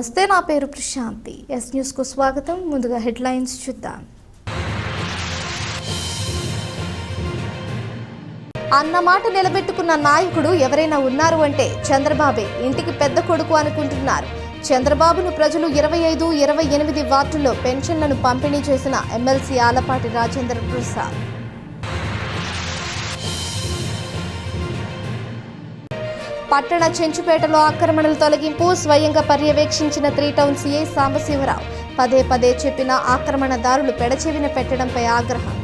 నమస్తే, నా పేరు ప్రశాంతి. ఎస్ న్యూస్ కు స్వాగతం. ముందుగా హెడ్లైన్స్ చూద్దాం. అన్నమాట నిలబెట్టుకున్న నాయకుడు ఎవరైనా ఉన్నారు అంటే చంద్రబాబే. ఇంటికి పెద్ద కొడుకు అనుకుంటున్నారు. చంద్రబాబును ప్రజలు 25, 28 వార్డుల్లో పెన్షన్లను పంపిణీ చేసిన ఎమ్మెల్సీ ఆలపాటి రాజేంద్ర ప్రసాద్. పట్టణ చెంచుపేటలో ఆక్రమణల తొలగింపు స్వయంగా పర్యవేక్షించిన 3 టౌన్ సీఐ సాంబశివరావు. పదే పదే చెప్పిన ఆక్రమణదారులు పెడచెవిన పెట్టడంపై ఆగ్రహం.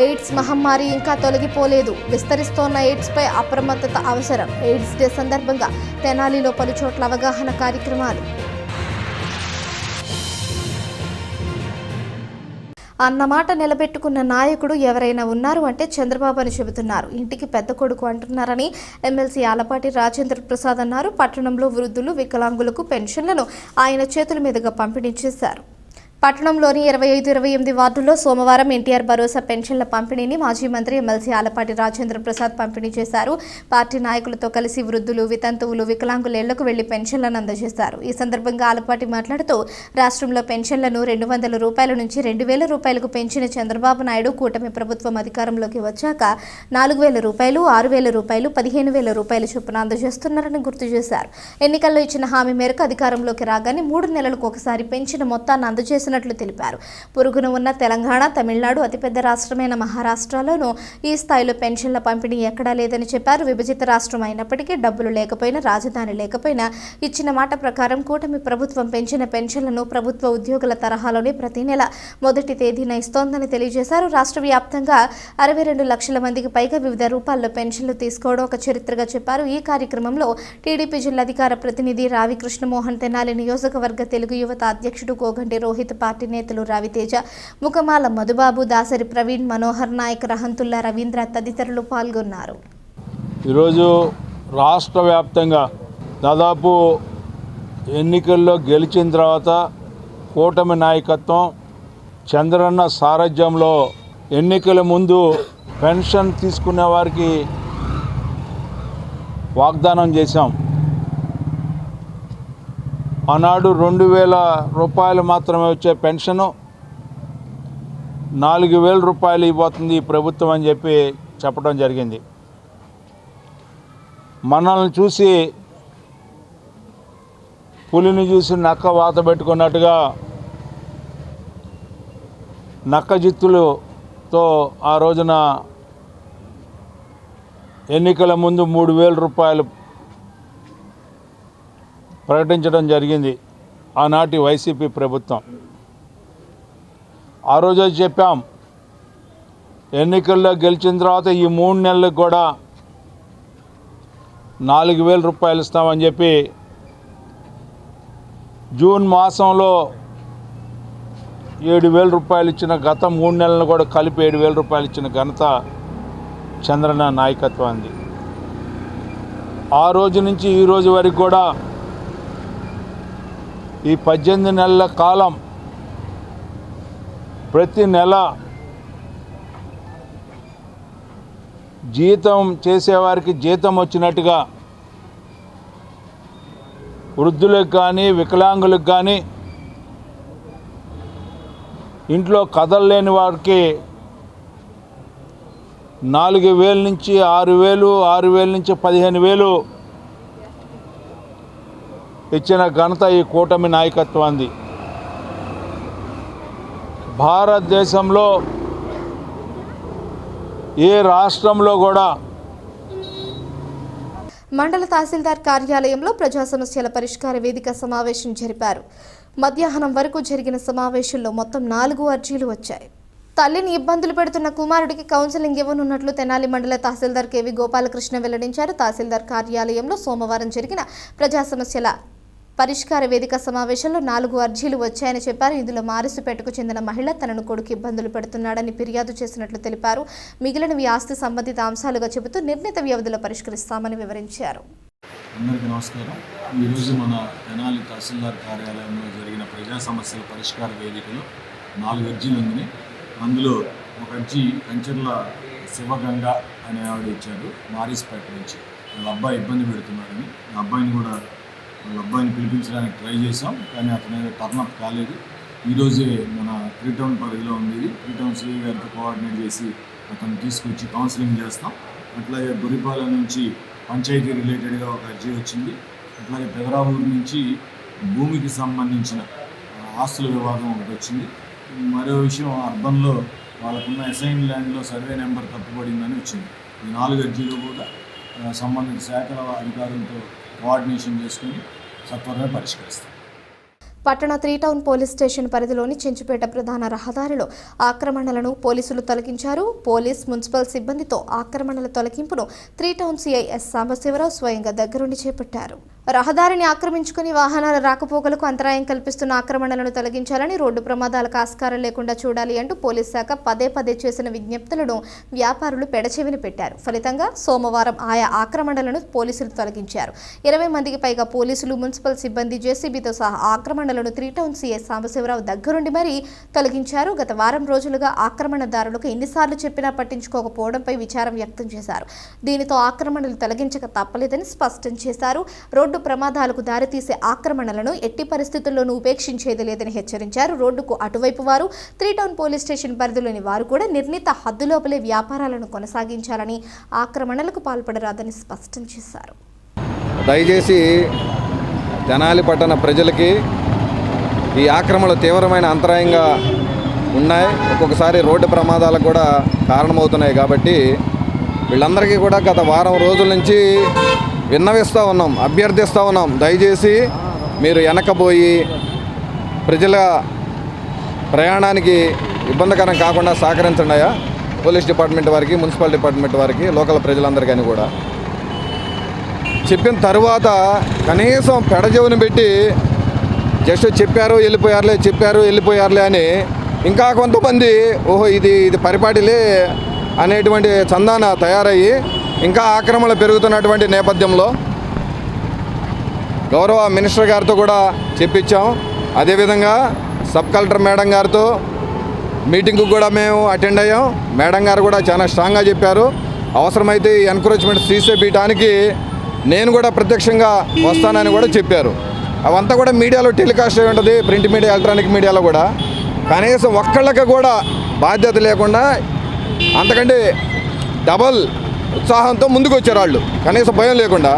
ఎయిడ్స్ మహమ్మారి ఇంకా తొలగిపోలేదు. విస్తరిస్తోన్న ఎయిడ్స్పై అప్రమత్తత అవసరం. ఎయిడ్స్ డే సందర్భంగా తెనాలిలో పలుచోట్ల అవగాహన కార్యక్రమాలు. అన్నమాట నిలబెట్టుకున్న నాయకుడు ఎవరైనా ఉన్నారు అంటే చంద్రబాబు అని చెబుతున్నారు. ఇంటికి పెద్ద కొడుకు అంటున్నారని ఎమ్మెల్సీ ఆలపాటి రాజేంద్ర ప్రసాద్ అన్నారు. పట్టణంలో వృద్ధులు, వికలాంగులకు పెన్షన్లను ఆయన చేతుల మీదుగా పంపిణీ చేశారు. పట్టణంలోని 25, 28 వార్డుల్లో సోమవారం ఎన్టీఆర్ భరోసా పెన్షన్ల పంపిణీని మాజీ మంత్రి ఎమ్మెల్సీ ఆలపాటి రాజేంద్ర ప్రసాద్ పంపిణీ చేశారు. పార్టీ నాయకులతో కలిసి వృద్ధులు, వితంతువులు, వికలాంగుల ఇళ్లకు వెళ్లి పెన్షన్లను అందజేశారు. ఈ సందర్భంగా ఆలపాటి మాట్లాడుతూ రాష్ట్రంలో పెన్షన్లను 200 రూపాయల నుంచి 2000 రూపాయలకు పెంచిన చంద్రబాబు నాయుడు కూటమి ప్రభుత్వం అధికారంలోకి వచ్చాక 4000 రూపాయలు, 6000 రూపాయలు, 15000 రూపాయల చొప్పున అందజేస్తున్నారని గుర్తు చేశారు. ఎన్నికల్లో ఇచ్చిన హామీ మేరకు అధికారంలోకి రాగానే 3 నెలలకు ఒకసారి పెంచిన మొత్తాన్ని అందజేస్తున్నారు తెలిపారు. పొరుగున ఉన్న తెలంగాణ, తమిళనాడు, అతిపెద్ద రాష్ట్రమైన మహారాష్ట్రలోనూ ఈ స్థాయిలో పెన్షన్ల పంపిణీ ఎక్కడా లేదని చెప్పారు. విభజిత రాష్ట్రం అయినప్పటికీ డబ్బులు లేకపోయినా, రాజధాని లేకపోయినా ఇచ్చిన మాట ప్రకారం కూటమి ప్రభుత్వం పెంచిన పెన్షన్లను ప్రభుత్వ ఉద్యోగుల తరహాలోనే ప్రతి నెల మొదటి తేదీన ఇస్తోందని తెలియజేశారు. రాష్ట్ర వ్యాప్తంగా 62 లక్షల మందికి పైగా వివిధ రూపాల్లో పెన్షన్లు తీసుకోవడం ఒక చరిత్రగా చెప్పారు. ఈ కార్యక్రమంలో టీడీపీ జిల్లా అధికార ప్రతినిధి రావి కృష్ణమోహన్, తెనాలి నియోజకవర్గ తెలుగు యువత అధ్యక్షుడు కోగంటి రోహిత్, పార్టీ నేతలు రవితేజ, ముఖమాల మధుబాబు, దాసరి ప్రవీణ్, మనోహర్ నాయక్, రహంతుల్లా రవీంద్ర తదితరులు పాల్గొన్నారు. ఈరోజు రాష్ట్ర వ్యాప్తంగా దాదాపు ఎన్నికల్లో గెలిచిన తర్వాత కూటమి నాయకత్వం చంద్రన్న సారథ్యంలో ఎన్నికల ముందు పెన్షన్ తీసుకునే వారికి వాగ్దానం చేశాం. ఆనాడు 2000 రూపాయలు మాత్రమే వచ్చే పెన్షను 4000 రూపాయలు ఇవ్వబోతుంది ఈ ప్రభుత్వం అని చెప్పి చెప్పడం జరిగింది. మనల్ని చూసి పులిని చూసి నక్క వాత పెట్టుకున్నట్టుగా నక్క జిత్తులతో ఆ రోజున ఎన్నికల ముందు 3000 రూపాయలు ప్రకటించడం జరిగింది ఆనాటి వైసీపీ ప్రభుత్వం. ఆ రోజు చెప్పాం, ఎన్నికల్లో గెలిచిన తర్వాత ఈ 3 నెలలకు కూడా 4000 రూపాయలు ఇస్తామని చెప్పి జూన్ మాసంలో 7000 రూపాయలు ఇచ్చిన, గత 3 నెలలను కూడా కలిపి 7000 రూపాయలు ఇచ్చిన ఘనత చంద్రన్న నాయకత్వాన్ని. ఆ రోజు నుంచి ఈ రోజు వరకు కూడా ఈ 18 నెలల కాలం ప్రతి నెల జీతం చేసేవారికి జీతం వచ్చినట్టుగా, వృద్ధులకు కానీ వికలాంగులకు కానీ, ఇంట్లో కదలలేని వారికి 4000 నుంచి 6000, 6000 నుంచి 15000 ఇచ్చిన ఘనత ఈ కూటమి నాయకత్వాన్ని. భారతదేశంలో ఏ రాష్ట్రంలో కూడా మండల తహసీల్దార్ కార్యాలయంలో ప్రజా సమస్యల పరిష్కార వేదిక సమావేశం జరిపారు. మధ్యాహ్నం వరకు జరిగిన సమావేశంలో మొత్తం 4 అర్జీలు వచ్చాయి. తల్లిని ఇబ్బందులు పెడుతున్న కుమారుడికి కౌన్సిలింగ్ ఇవ్వనున్నట్లు తెనాలి మండల తహసీల్దార్ కేవి గోపాలకృష్ణ వెల్లడించారు. తహసీల్దార్ కార్యాలయంలో సోమవారం జరిగిన ప్రజా సమస్యల పరిష్కార వేదిక సమావేశంలో 4 అర్జీలు వచ్చాయని చెప్పారు. ఇందులో మారిసుపేటకు చెందిన మహిళ తనను కొడుకు ఇబ్బందులు పెడుతున్నాడని ఫిర్యాదు చేసినట్లు తెలిపారు. మిగిలినవి ఆస్తి సంబంధిత అంశాలుగా చెబుతూ నిర్ణీత వ్యవధిలో పరిష్కరిస్తామని వివరించారు. అందరికీ నమస్కారం. ఈరోజు మన తెనాలి తహసీల్దార్ కార్యాలయంలో జరిగిన ప్రజా సమస్యల పరిష్కార వేదికలో 4 అర్జీలు ఉన్నాయి. అందులో ఒక అర్జీ కంచర్ల శివగంగ అనే ఆవిడ ఇచ్చారు మారిస్పేట నుంచి. వాళ్ళ అబ్బాయి ఇబ్బంది పెడుతున్నాడని ఆ అబ్బాయిని కూడా వాళ్ళ అబ్బాయిని పిలిపించడానికి ట్రై చేసాం, కానీ అతను టర్నప్ కాలేదు. ఈరోజే మన 3 టౌన్ పరిధిలో ఉంది. 3 టౌన్ సిఐ గారితో కోఆర్డినేట్ చేసి అతను తీసుకొచ్చి కౌన్సిలింగ్ చేస్తాం. అట్లాగే గురిపాలెం నుంచి పంచాయతీ రిలేటెడ్గా ఒక అర్జీ వచ్చింది. అట్లాగే పెదరావూరు నుంచి భూమికి సంబంధించిన ఆస్తుల వివాదం ఒకటి వచ్చింది. మరో విషయం, అర్బన్లో వాళ్ళకున్న అసైన్ ల్యాండ్లో సర్వే నెంబర్ తప్పుపడిందని వచ్చింది. ఈ 4 అర్జీలు కూడా సంబంధిత శాఖల అధికారులతో కోఆర్డినేషన్ చేసుకుని సత్వరమే పరిష్కరిస్తాం. పట్టణ 3 టౌన్ పోలీస్ స్టేషన్ పరిధిలోని చెంచుపేట ప్రధాన రహదారిలో ఆక్రమణలను పోలీసులు తొలగించారు. పోలీస్, మున్సిపల్ సిబ్బందితో ఆక్రమణల తొలగింపును 3 టౌన్ సిఐ ఎస్ సాంబశివరావు స్వయంగా దగ్గరుండి చేపట్టారు. రహదారిని ఆక్రమించుకుని వాహనాల రాకపోకలకు అంతరాయం కల్పిస్తున్న ఆక్రమణలను తొలగించాలని, రోడ్డు ప్రమాదాలకు ఆస్కారం లేకుండా చూడాలి అంటూ పోలీస్ శాఖ పదే చేసిన విజ్ఞప్తులను వ్యాపారులు పెడచెవిన పెట్టారు. ఫలితంగా సోమవారం ఆయా ఆక్రమణలను పోలీసులు తొలగించారు. 20 మందికి పైగా పోలీసులు, మున్సిపల్ సిబ్బంది, జేసీబీతో సహా ఆక్రమణలను 3 టౌన్ సీఐ సాంబశివరావు దగ్గరుండి మరీ తొలగించారు. గత వారం రోజులుగా ఆక్రమణదారులకు ఎన్నిసార్లు చెప్పినా పట్టించుకోకపోవడంపై విచారం వ్యక్తం చేశారు. దీనితో ఆక్రమణలు తొలగించక తప్పలేదని స్పష్టం చేశారు. రోడ్డు ప్రమాదాలకు దారితీసే ఆక్రమణలను ఎట్టి పరిస్థితుల్లోనూ ఉపేక్షించేది లేదని హెచ్చరించారు. రోడ్డుకు అటువైపు వారు, 3 టౌన్ పోలీస్ స్టేషన్ పరిధిలోని వారు కూడా నిర్ణీత హద్దులోపలే వ్యాపారాలను కొనసాగించాలని, ఆక్రమణలకు పాల్పడరాదని స్పష్టం చేశారు. దయచేసి తెనాలి పట్టణ ప్రజలకి ఈ ఆక్రమణలు తీవ్రమైన అంతరాయంగా ఉన్నాయి. ఒక్కొక్కసారి రోడ్డు ప్రమాదాలకు కూడా కారణమవుతున్నాయి. కాబట్టి వీళ్ళందరికీ కూడా గత వారం రోజుల నుంచి విన్నవిస్తూ ఉన్నాం, అభ్యర్థిస్తూ ఉన్నాం. దయచేసి మీరు వెనకబోయి ప్రజల ప్రయాణానికి ఇబ్బందికరం కాకుండా సహకరించండి. పోలీస్ డిపార్ట్మెంట్ వారికి, మున్సిపల్ డిపార్ట్మెంట్ వారికి, లోకల్ ప్రజలందరికీ కూడా చెప్పిన తర్వాత కనీసం పెడజెవుని పెట్టి జస్ట్ చెప్పారు వెళ్ళిపోయారులే అని ఇంకా కొంతమంది ఓహో ఇది పరిపాటిలే అనేటువంటి చందాన తయారయ్యి ఇంకా ఆక్రమణలు పెరుగుతున్నటువంటి నేపథ్యంలో గౌరవ మినిస్టర్ గారితో కూడా చెప్పించాం. అదేవిధంగా సబ్ కలెక్టర్ మేడం గారితో మీటింగ్కు కూడా మేము అటెండ్ అయ్యాం. మేడం గారు కూడా చాలా స్ట్రాంగ్గా చెప్పారు. అవసరమైతే ఈ ఎన్క్రోచ్మెంట్ తీసేయడానికి నేను కూడా ప్రత్యక్షంగా వస్తానని కూడా చెప్పారు. అవంతా కూడా మీడియాలో టెలికాస్ట్ అయి ఉంటుంది, ప్రింట్ మీడియా, ఎలక్ట్రానిక్ మీడియాలో కూడా. కనీసం ఒక్కళ్ళకి కూడా బాధ్యత లేకుండా అంతకంటే డబల్ ఉత్సాహంతో ముందుకు వచ్చారు వాళ్ళు, కనీసం భయం లేకుండా.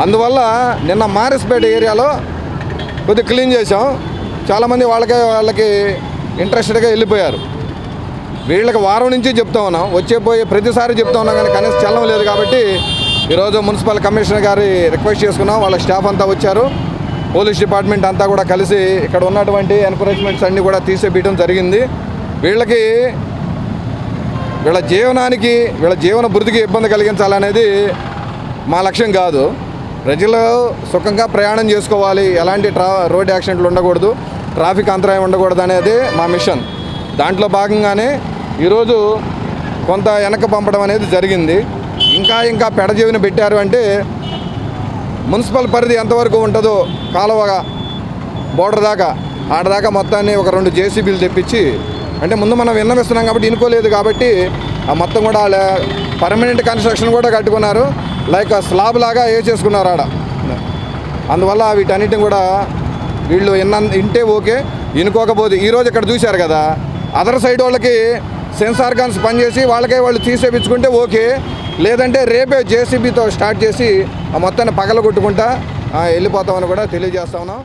అందువల్ల నిన్న మారిస్పేట ఏరియాలో కొద్దిగా క్లీన్ చేసాం. చాలామంది వాళ్ళకి ఇంట్రెస్టెడ్గా వెళ్ళిపోయారు. వీళ్ళకి వారం నుంచి చెప్తా ఉన్నాం, ప్రతిసారి చెప్తా ఉన్నాం, కానీ కనీసం చల్లం లేదు. కాబట్టి ఈరోజు మున్సిపల్ కమిషనర్ గారి రిక్వెస్ట్ చేసుకున్నాం. వాళ్ళ స్టాఫ్ అంతా వచ్చారు, పోలీస్ డిపార్ట్మెంట్ అంతా కూడా కలిసి ఇక్కడ ఉన్నటువంటి ఎన్కరేజ్మెంట్స్ అన్నీ కూడా తీసేయడం జరిగింది. వీళ్ళ జీవనానికి, వీళ్ళ జీవన భృతికి ఇబ్బంది కలిగించాలనేది మా లక్ష్యం కాదు. ప్రజలు సుఖంగా ప్రయాణం చేసుకోవాలి, ఎలాంటి రోడ్ యాక్సిడెంట్లు ఉండకూడదు, ట్రాఫిక్ అంతరాయం ఉండకూడదు అనేది మా మిషన్. దాంట్లో భాగంగానే ఈరోజు కొంత వెనక్కి పంపడం అనేది జరిగింది. ఇంకా పెడజీవిని పెట్టారు అంటే మున్సిపల్ పరిధి ఎంతవరకు ఉంటుందో కాలువగా బోర్డర్ దాకా ఆడదాకా మొత్తాన్ని ఒక 2 జేసీబీలు తెప్పించి, అంటే ముందు మనం విన్నవిస్తున్నాం కాబట్టి ఇనుకోలేదు కాబట్టి ఆ మొత్తం కూడా పర్మనెంట్ కన్స్ట్రక్షన్ కూడా కట్టుకున్నారు, లైక్ స్లాబ్ లాగా వేసేసుకున్నారు ఆడ. అందువల్ల వీటన్నిటిని కూడా వీళ్ళు ఇంటే ఓకే, ఇనుకోకపోతే ఈరోజు ఇక్కడ చూశారు కదా, అదర్ సైడ్ వాళ్ళకి సెన్సార్ గన్స్ పనిచేసి వాళ్ళు తీసేపించుకుంటే ఓకే, లేదంటే రేపే జేసీబీతో స్టార్ట్ చేసి ఆ మొత్తాన్ని పగలగొట్టుకుంటా వెళ్ళిపోతామని కూడా తెలియజేస్తా ఉన్నాం.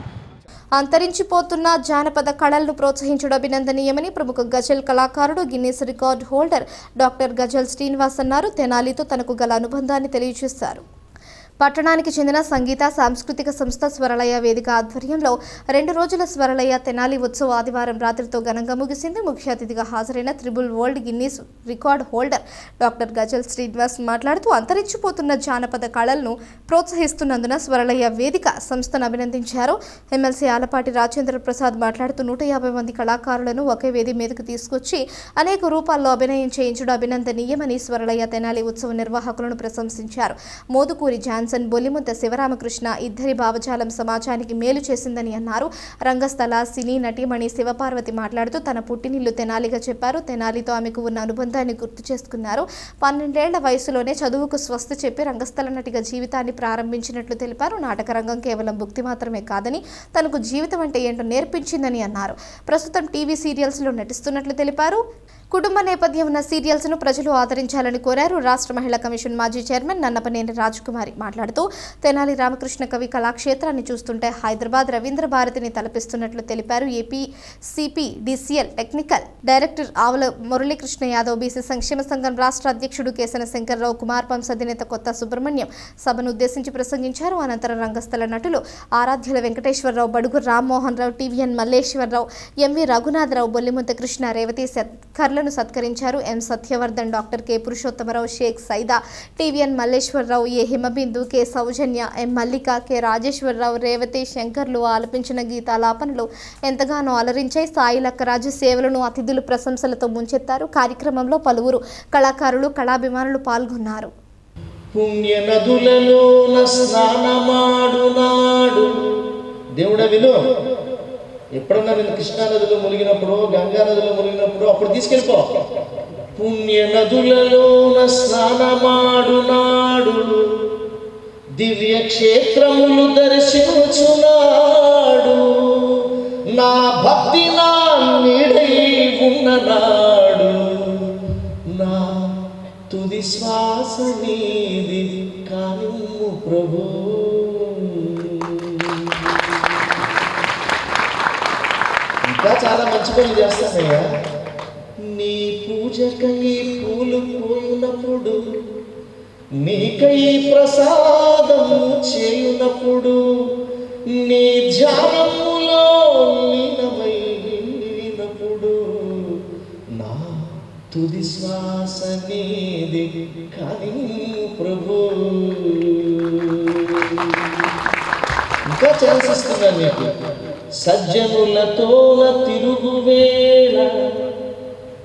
అంతరించిపోతున్న జానపద కళలను ప్రోత్సహించడం అభినందనీయమని ప్రముఖ గజల్ కళాకారుడు, Guinness record holder doctor Ghazal Srinivas అన్నారు. తెనాలితో తనకు గల అనుబంధాన్ని తెలియజేశారు. పట్టణానికి చెందిన సంగీత సాంస్కృతిక సంస్థ స్వరలయ వేదిక ఆధ్వర్యంలో 2 రోజుల స్వరలయ తెనాలి ఉత్సవ ఆదివారం రాత్రితో ఘనంగా ముగిసింది. ముఖ్య అతిథిగా హాజరైన triple world Guinness record holder doctor Ghazal Srinivas మాట్లాడుతూ అంతరించిపోతున్న జానపద కళలను ప్రోత్సహిస్తున్నందున స్వరలయ వేదిక సంస్థను అభినందించారు. ఎమ్మెల్సీ ఆలపాటి రాజేంద్ర ప్రసాద్ మాట్లాడుతూ 150 మంది కళాకారులను ఒకే వేది మీదకు తీసుకొచ్చి అనేక రూపాల్లో అభినయం చేయించడం అభినందనీయమని స్వరలయ తెనాలి ఉత్సవ నిర్వాహకులను ప్రశంసించారు. మోదుకూరి ఝాన్సీ జాన్సన్, బొల్లిముద్ద శివరామకృష్ణ ఇద్దరి భావజాలం సమాజానికి మేలు చేసిందని అన్నారు. రంగస్థల సినీ నటీమణి శివపార్వతి మాట్లాడుతూ తన పుట్టినిల్లు తెనాలిగా చెప్పారు. తెనాలితో ఆమెకు ఉన్న అనుబంధాన్ని గుర్తు చేసుకున్నారు. 12 ఏళ్ల వయసులోనే చదువుకు స్వస్తి చెప్పి రంగస్థల నటిగా జీవితాన్ని ప్రారంభించినట్లు తెలిపారు. నాటక రంగం కేవలం భుక్తి మాత్రమే కాదని తనకు జీవితం అంటే ఏంటో నేర్పించిందని అన్నారు. ప్రస్తుతం టీవీ సీరియల్స్లో నటిస్తున్నట్లు తెలిపారు. కుటుంబ నేపథ్యం ఉన్న సీరియల్స్ను ప్రజలు ఆదరించాలని కోరారు. రాష్ట్ర మహిళా కమిషన్ మాజీ చైర్మన్ నన్నపనేని రాజకుమారి మాట్లాడుతూ తెనాలి రామకృష్ణ కవి కళాక్షేత్రాన్ని చూస్తుంటే హైదరాబాద్ రవీంద్ర భారతిని తలపిస్తున్నట్లు తెలిపారు. ఏపీ సిపిడిసిఎల్ టెక్నికల్ డైరెక్టర్ ఆవుల మురళీకృష్ణ యాదవ్, బీసీ సంక్షేమ సంఘం రాష్ట్ర అధ్యక్షుడు కేసన శంకర్రావు, కుమార్ పంప్స్ అధినేత కొత్త సుబ్రహ్మణ్యం సభను ఉద్దేశించి ప్రసంగించారు. అనంతరం రంగస్థల నటులు ఆరాధ్యుల వెంకటేశ్వరరావు, బడుగు రామ్మోహన్ రావు, టీవీఎన్ మల్లేశ్వరరావు, ఎంవి రఘునాథరావు, బొల్లిముద్ద కృష్ణ, రేవతి కర్లను సత్కరించారు. M Satyavardhan, doctor K Purushottama Rao, Sheikh Saida, TVN Malleswara Rao, A Himabindu, K Soujanya, M Mallika, K Rajeswara Rao, Revathi శంకర్లు ఆలపించిన గీతాలాపనలు ఎంతగానో అలరించాయి. సాయి లక్కరాజు సేవలను అతిథులు ప్రశంసలతో ముంచెత్తారు. కార్యక్రమంలో పలువురు కళాకారులు, కళాభిమానులు పాల్గొన్నారు. పుణ్య నదులలోన స్నానమాడు నాడు దేవుడ విను. ఎప్పుడన్నా నేను కృష్ణా నదిలో మునిగినప్పుడు, గంగా నదిలో మునిగినప్పుడు అప్పుడు తీసుకెళ్ళిపో. పుణ్య నదులలోన స్నానమాడు నాడు దివ్య క్షేత్రములు దర్శించునాడు, నా భక్తి నా నీడై ఉన్ననాడు, నా తుది శ్వాస నీది కానిమ్ము ప్రభు. ఇంకా చాలా మంచి పనులు చేస్తానయ్యా. నీ పూజకై పూలు పోయినప్పుడు, నీకై ప్రసాదం చేయునప్పుడు, నీ ధ్యానములో లీనమైనప్పుడు, నా తుది శ్వాస నీది కానీ ప్రభు. ఇంకా చేస్తున్నాను నీకు. సజ్జనులతోన తిరుగువేళ,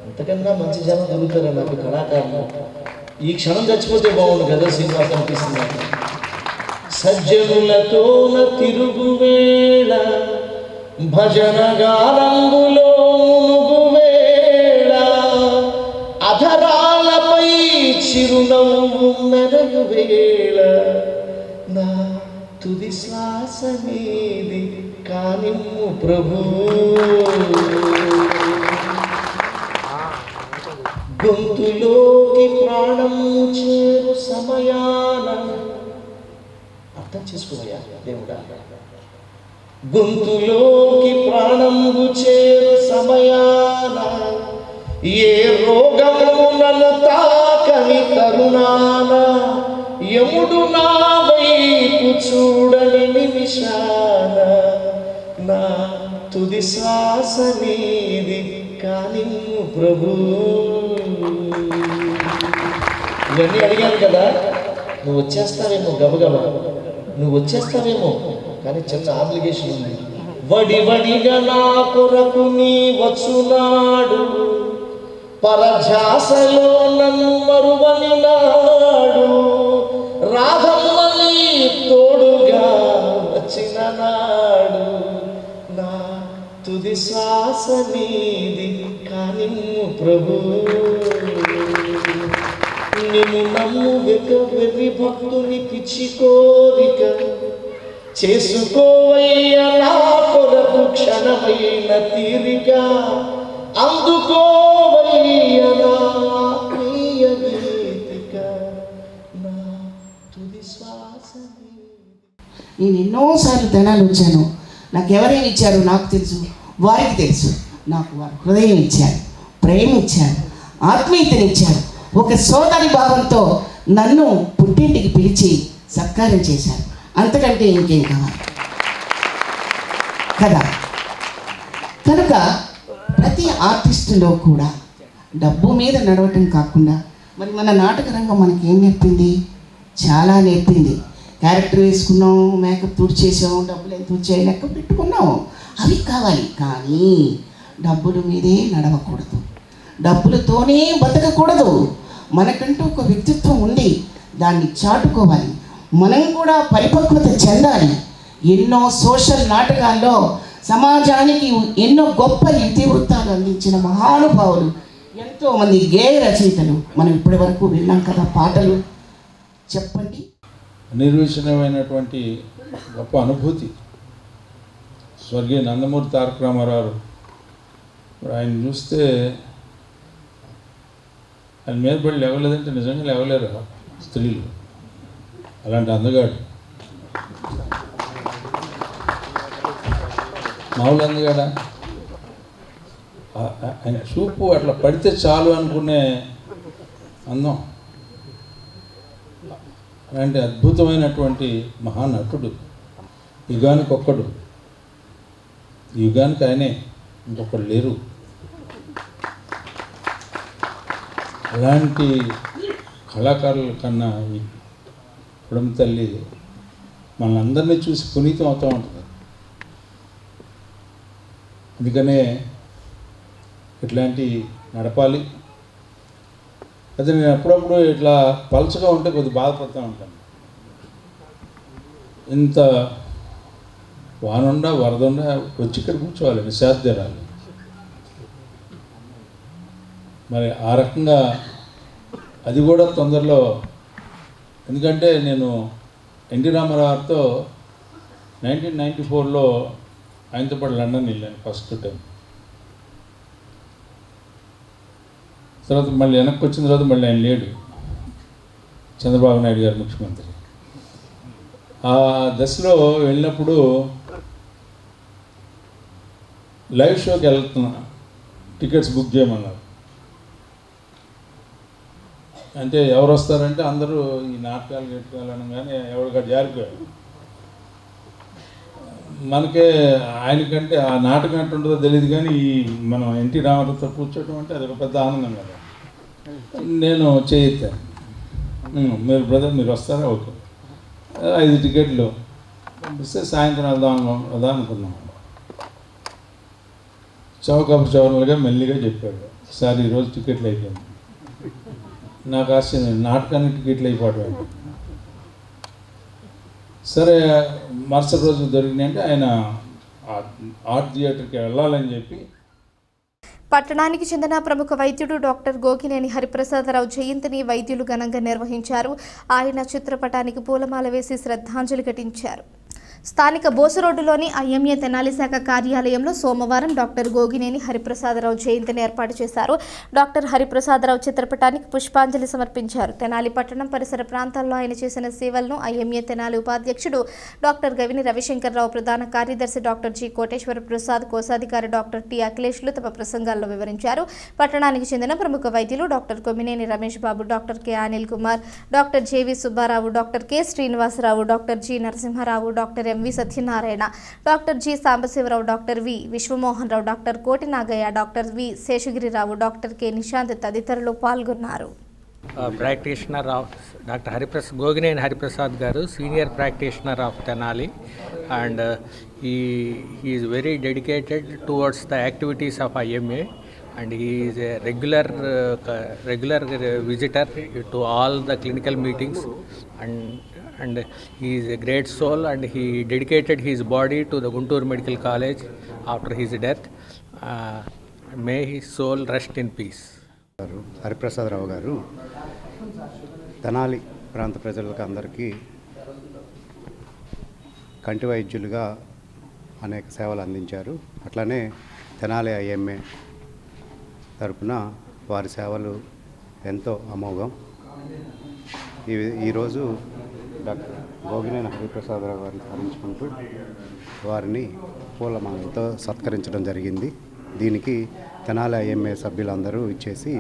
అంతకన్నా మంచి జనం దొరుకుతారా నాకు కళాకారులు? ఈ క్షణం చచ్చిపోతే బాగుండు కదా శ్రీనివాస్ అనిపిస్తుంది నాకు. సజ్జనులతోన తిరుగువేళ, భజన గానంబులో మునుగువేళ, అధరాలపై చిరునవ్వు మెరగువేళ, నా తుది శ్వాస నీది కానిమ్ము ప్రభు. గొంతులోకి ప్రాణము చేరు సమయాన, అర్థం చేసుకోవయ్యా దేవుడా, గొంతులోకి ప్రాణము చేరు సమయాన, ఏ రోగము నన్ను తాకని తరుణాన, యముడు నా వైపు చూడని నిమిషాన, నా తుది శ్వాస నీది కానిమ్ము ప్రభు. ఇవన్నీ అడిగాను కదా, నువ్వు వచ్చేస్తావేమో గబగబా, నువ్వు వచ్చేస్తావేమో, కానీ చిన్న ఆబ్లిగేషన్ ఉంది. వడి వడిగా నా కొరకు నీ వచ్చునాడు, పరధ్యాసలో నన్ను మరువని నాడు, రాధమ్మని తోడుగా వచ్చిన నాడు, నా తుది శ్వాస నీది కానిమ్ము ప్రభు. నిన్ను నమ్ము వెర్రి భక్తుని పిచ్చి కోరిక, చేసుకోవయ్యా నా కొరకు క్షణమైన తీరిక, అందుకోవయ్యా నా ప్రియ గీతిక, నా తుది శ్వాస. నేను ఎన్నోసార్లు తెనాలి వచ్చాను. నాకు ఎవరేమి ఇచ్చారో నాకు తెలుసు, వారికి తెలుసు. నాకు వారు హృదయం ఇచ్చారు, ప్రేమ ఇచ్చారు, ఆత్మీయతనిచ్చారు. ఒక సోదరి భావంతో నన్ను పుట్టింటికి పిలిచి సత్కారం చేశారు. అంతకంటే ఇంకేం కావాలి కదా. కనుక ప్రతి ఆర్టిస్టులో కూడా డబ్బు మీద నడవటం కాకుండా, మరి మన నాటక రంగం మనకి ఏం నేర్పింది? చాలా నేర్పింది. క్యారెక్టర్ వేసుకున్నాం, మేకప్ తుడిచేసాం, డబ్బులు ఎంత వచ్చాయి లెక్క పెట్టుకున్నాం, అవి కావాలి. కానీ డబ్బుల మీదే నడవకూడదు, డబ్బులతోనే బతకకూడదు. మనకంటూ ఒక వ్యక్తిత్వం ఉంది, దాన్ని చాటుకోవాలి. మనం కూడా పరిపక్వత చెందాలి. ఎన్నో సోషల్ నాటకాల్లో సమాజానికి ఎన్నో గొప్ప ఇతివృత్తాలు అందించిన మహానుభావులు, ఎంతోమంది గేయ రచయితలు మనం ఇప్పటి వరకు విన్నాం కదా పాటలు. చెప్పండి. నిర్విషయమైనటువంటి గొప్ప అనుభూతి స్వర్గీయ నందమూరి తారక రామారావు. ఆయన చూస్తే ఆయన మీద పడి లేవలేదంటే నిజంగా లేవలేరు స్త్రీలు. అలాంటి అందగాడు, మామూలు అందగాడా. ఆయన చూపు అట్లా పడితే చాలు అనుకునే అందం. అలాంటి అద్భుతమైనటువంటి మహానటుడు. యుగానికి ఒక్కడు, యుగానికి ఆయనే, ఇంకొకడు లేరు. అలాంటి కళాకారుల కన్నా ఈ పుడమ తల్లి మనందరినీ చూసి పునీతం అవుతూ ఉంటుంది. అందుకనే ఇట్లాంటి నడపాలి. అయితే నేను అప్పుడప్పుడు ఇట్లా పలచగా ఉంటే కొద్దిగా బాధపడుతూ ఉంటాను. ఇంత వానుండా వరదుండా వచ్చి ఇక్కడ కూర్చోవాలి, నిశాద్యరాలు. మరి ఆ రకంగా అది కూడా తొందరలో, ఎందుకంటే నేను ఎన్టీ రామారావుతో 1994లో ఆయనతో పాటు లండన్ వెళ్ళాను ఫస్ట్ టైం. తర్వాత మళ్ళీ వెనక్కి వచ్చిన తర్వాత మళ్ళీ ఆయన లేడు, చంద్రబాబు నాయుడు గారు ముఖ్యమంత్రి. ఆ దశలో వెళ్ళినప్పుడు లైవ్ షోకి వెళ్తున్నా, టికెట్స్ బుక్ చేయమన్నారు. అంటే ఎవరు వస్తారంటే అందరూ ఈ నాటకాలు అనగానే ఎవరికైనా జారిపోయారు. మనకే ఆయనకంటే ఆ నాటకం అంటే ఉంటుందో తెలియదు, కానీ ఈ మనం ఎన్టీ రామారావుతో కూర్చోవడం అంటే అది ఒక పెద్ద ఆనందం కదా. నేను చేయెత్తాను, మీరు బ్రదర్ మీరు వస్తారా, ఓకే 5 టికెట్లు పంపిస్తే సాయంత్రం వెళ్దాం అనుకున్నాం. చౌకపు చౌరలుగా మెల్లిగా చెప్పాడు, సార్ ఈరోజు టికెట్లు అయిపోయింది. నాకు ఆశ్చర్యం, నాటకానికి టికెట్లు అయిపోవడం. సరే మరుసటి రోజు దొరికినాయంటే ఆయన ఆర్ట్ థియేటర్కి వెళ్ళాలని చెప్పి. పట్టణానికి చెందిన ప్రముఖ వైద్యుడు డాక్టర్ గోగినేని హరిప్రసాదరావు జయంతిని వైద్యులు ఘనంగా నిర్వహించారు. ఆయన చిత్రపటానికి పూలమాల వేసి శ్రద్ధాంజలి ఘటించారు. స్థానిక బోసు రోడ్డులోని ఐఎంఏ తెనాలి శాఖ కార్యాలయంలో సోమవారం డాక్టర్ గోగినేని హరిప్రసాదరావు జయంతిని ఏర్పాటు చేశారు. డాక్టర్ హరిప్రసాదరావు చిత్రపటానికి పుష్పాంజలి సమర్పించారు. తెనాలి పట్టణం పరిసర ప్రాంతాల్లో ఆయన చేసిన సేవలను ఐఎంఏ తెనాలి ఉపాధ్యక్షుడు డాక్టర్ గవిని రవిశంకర్రావు, ప్రధాన కార్యదర్శి డాక్టర్ జి కోటేశ్వర ప్రసాద్, కోశాధికారి డాక్టర్ టి అఖిలేష్లు తమ ప్రసంగాల్లో వివరించారు. పట్టణానికి చెందిన ప్రముఖ వైద్యులు doctor Kommineni Ramesh Babu, doctor K Anil Kumar, doctor JV Subba Rao, doctor K Srinivasa Rao, doctor G Narasimha Rao, doctor MV Satyanarayana, doctor G Sambasiva Rao, doctor V Vishwamohan Rao, doctor Koti Nagaiah, doctor V Seshagiri Rao, doctor K Nishant తదితరులు పాల్గొన్నారు. Practitioner of doctor Gogineni Hariprasad garu, senior practitioner of Tenali, and he is very dedicated towards the activities of IMA, and he is a regular visitor to all the clinical meetings, and he is a great soul, and he dedicated his body to the Guntur Medical College after his death. May his soul rest in peace. Hariprasada Rao గారు తెనాలి ప్రాంత ప్రజలకు అందరికీ కంటి వైద్యులుగా అనేక సేవలు అందించారు. అట్లనే Tenali IMA తరపున వారి సేవలు ఎంతో అమోఘం. ఈరోజు డాక్టర్ గోగినేని హరిప్రసాదరావు గారిని స్మరించుకుంటూ వారిని పూలమాలతో సత్కరించడం జరిగింది. దీనికి తెనాలి ఐఎంఏ సభ్యులందరూ ఇచ్చేసి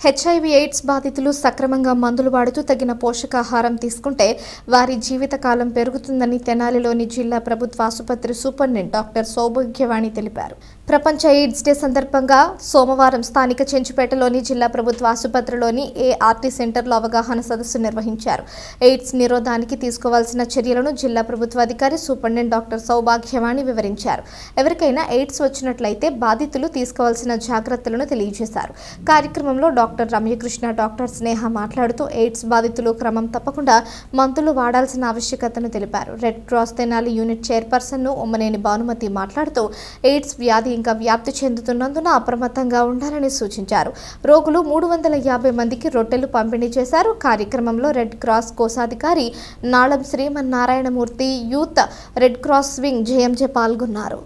హెచ్ఐవి ఎయిడ్స్ బాధితులు సక్రమంగా మందులు వాడుతూ తగిన పోషకాహారం తీసుకుంటే వారి జీవితకాలం పెరుగుతుందని తెనాలిలోని జిల్లా ప్రభుత్వ ఆసుపత్రి సూపరింటెండెంట్ డాక్టర్ సౌభాగ్యవాణి తెలిపారు. ప్రపంచ ఎయిడ్స్ డే సందర్భంగా సోమవారం స్థానిక చెంచుపేటలోని జిల్లా ప్రభుత్వ ఆసుపత్రిలోని ఏఆర్టీ సెంటర్లో అవగాహన సదస్సు నిర్వహించారు. ఎయిడ్స్ నిరోధానికి తీసుకోవాల్సిన చర్యలను జిల్లా ప్రభుత్వ అధికారి సూపరింటెండెంట్ డాక్టర్ సౌభాగ్యవాణి వివరించారు. ఎవరికైనా ఎయిడ్స్ వచ్చినట్లయితే బాధితులు తీసుకోవాల్సిన జాగ్రత్తలను తెలియజేశారు. కార్యక్రమంలో doctor doctor Ramya Krishna, doctor Sneha మాట్లాడుతూ ఎయిడ్స్ బాధితులు క్రమం తప్పకుండా మందులు వాడాల్సిన ఆవశ్యకతను తెలిపారు. Red cross Tenali unit chairperson Ummaneni Bhanumathi మాట్లాడుతూ ఎయిడ్స్ వ్యాధి ఇంకా వ్యాప్తి చెందుతున్నందున అప్రమత్తంగా ఉండాలని సూచించారు. రోగులు 350 మందికి రొట్టెలు పంపిణీ చేశారు. కార్యక్రమంలో రెడ్ క్రాస్ కోశాధికారి Nalam Srimannarayana Murthy, youth red cross wing JMJ పాల్గొన్నారు.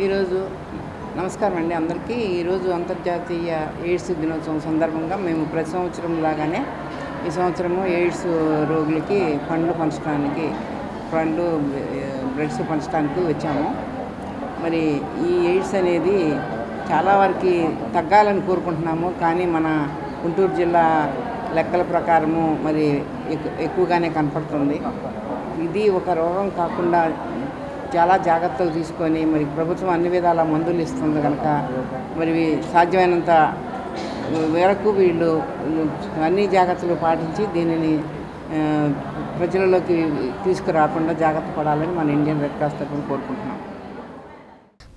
ఈరోజు నమస్కారం అండి అందరికీ. ఈరోజు అంతర్జాతీయ ఎయిడ్స్ దినోత్సవం సందర్భంగా మేము ప్రతి సంవత్సరం లాగానే ఈ సంవత్సరము ఎయిడ్స్ రోగులకి పండ్లు బ్రెడ్స్ పంచడానికి వచ్చాము. మరి ఈ ఎయిడ్స్ అనేది చాలా వరకు తగ్గాలని కోరుకుంటున్నాము. కానీ మన గుంటూరు జిల్లా లెక్కల ప్రకారము మరి ఎక్కువగానే కనపడుతుంది. ఇది ఒక రోగం కాకుండా చాలా జాగ్రత్తలు తీసుకొని మరి ప్రభుత్వం అన్ని విధాల మందులు ఇస్తుంది కనుక మరి సాధ్యమైనంత మేరకు వీళ్ళు అన్ని జాగ్రత్తలు పాటించి దీనిని ప్రజలలోకి తీసుకురాకుండా జాగ్రత్త పడాలని మన ఇండియన్ రెడ్ క్రాస్ తరఫున కోరుకుంటున్నాం.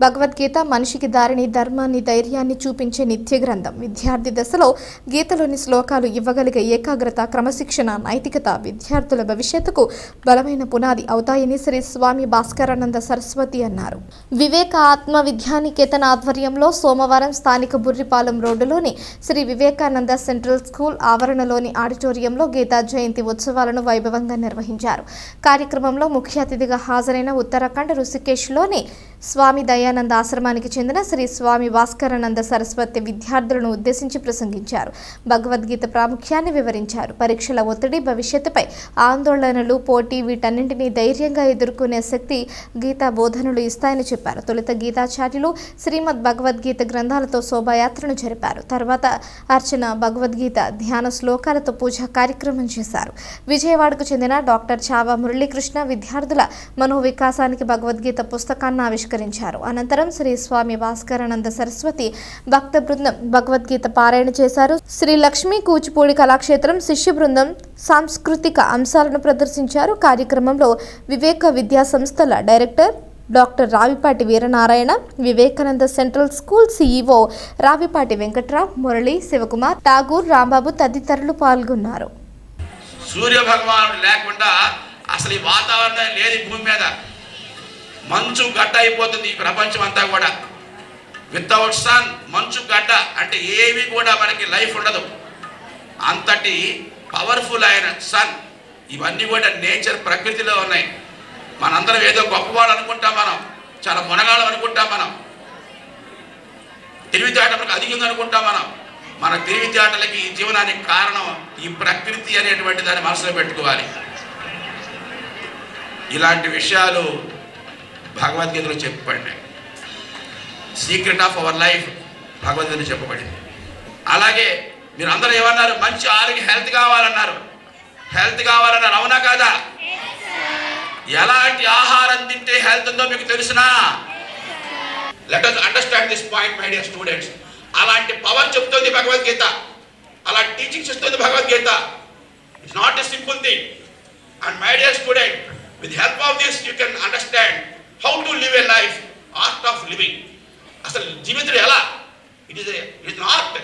భగవద్గీత మనిషికి దారిని, ధర్మాన్ని, ధైర్యాన్ని చూపించే నిత్య గ్రంథం. విద్యార్థి దశలో గీతలోని శ్లోకాలు ఇవ్వగలిగే ఏకాగ్రత, క్రమశిక్షణ, నైతికత విద్యార్థుల భవిష్యత్తుకు బలమైన పునాది అవుతాయని శ్రీ స్వామి భాస్కరానంద సరస్వతి అన్నారు. వివేక ఆత్మ విద్యానికేతన్ ఆధ్వర్యంలో సోమవారం స్థానిక బుర్రిపాలెం రోడ్డులోని శ్రీ వివేకానంద సెంట్రల్ స్కూల్ ఆవరణలోని ఆడిటోరియంలో గీతా జయంతి ఉత్సవాలను వైభవంగా నిర్వహించారు. కార్యక్రమంలో ముఖ్య అతిథిగా హాజరైన ఉత్తరాఖండ్ ఋషికేశ్లోని స్వామి దయానంద ఆశ్రమానికి చెందిన శ్రీ స్వామి భాస్కరానంద సరస్వతి విద్యార్థులను ఉద్దేశించి ప్రసంగించారు. భగవద్గీత ప్రాముఖ్యాన్ని వివరించారు. పరీక్షల ఒత్తిడి, భవిష్యత్తుపై ఆందోళనలు, పోటీ వీటన్నింటినీ ధైర్యంగా ఎదుర్కొనే శక్తి గీతా బోధనలు ఇస్తాయని చెప్పారు. తొలుత గీతాచార్యులు శ్రీమద్ భగవద్గీత గ్రంథాలతో శోభాయాత్రను జరిపారు. తర్వాత అర్చన, భగవద్గీత ధ్యాన శ్లోకాలతో పూజా కార్యక్రమం చేశారు. విజయవాడకు చెందిన డాక్టర్ చావా మురళీకృష్ణ విద్యార్థుల మనోవికాసానికి భగవద్గీత పుస్తకాన్ని ఆవిష్కరించారు. అనంతరం శ్రీ స్వామి భాస్కరానంద సరస్వతి భక్త బృందం భగవద్గీత పారాయణ చేశారు. శ్రీ లక్ష్మీ కూచిపూడి కళాక్షేత్రం శిష్య బృందం సాంస్కృతిక అంశాలను ప్రదర్శించారు. కార్యక్రమంలో వివేక విద్యా సంస్థల director doctor Ravipati Veeranarayana, Vivekananda central school CEO Ravipati Venkatrao, Murali, Shivakumar, Tagore, Rambabu తదితరులు పాల్గొన్నారు. సూర్య భగవానుడు లేకుండా అసలు ఈ వాతావరణం లేదు. భూమి మీద మంచు గడ్డ అయిపోతుంది ఈ ప్రపంచం అంతా కూడా. వితౌట్ సన్, మంచు గడ్డ అంటే ఏవి కూడా మనకి లైఫ్ ఉండదు. అంతటి పవర్ఫుల్ అయిన సన్, ఇవన్నీ కూడా నేచర్, ప్రకృతిలో ఉన్నాయి. మనందరం ఏదో గొప్పవాళ్ళు అనుకుంటాం, మనం చాలా మునగాళ్ళం అనుకుంటాం, మనం తెలివితేటలకు అధికంగా అనుకుంటాం. మన తెలివితేటలకి ఈ జీవనానికి కారణం ఈ ప్రకృతి అనేటువంటి దాన్ని మనసులో పెట్టుకోవాలి. ఇలాంటి విషయాలు భగవద్గీతలో చెప్పబడింది. సీక్రెట్ ఆఫ్ అవర్ లైఫ్ భగవద్గీతలో చెప్పబడింది. అలాగే మీరు అందరూ ఏమన్నారు? మంచి ఆరోగ్య హెల్త్ కావాలన్నారు. అవునా కాదా? ఎలాంటి ఆహారం తింటే హెల్త్ ఉందో మీకు తెలుసునా? Let us understand this point my dear students. అలాంటి పవర్ చెప్తుంది భగవద్గీత, అలాంటి టీచింగ్స్ ఇస్తుంది Bhagavad Gita. It's not a simple thing. And my dear student, with help of this you can understand how to live a life, art of living. అసలు జీవితం ఎలా? It is art.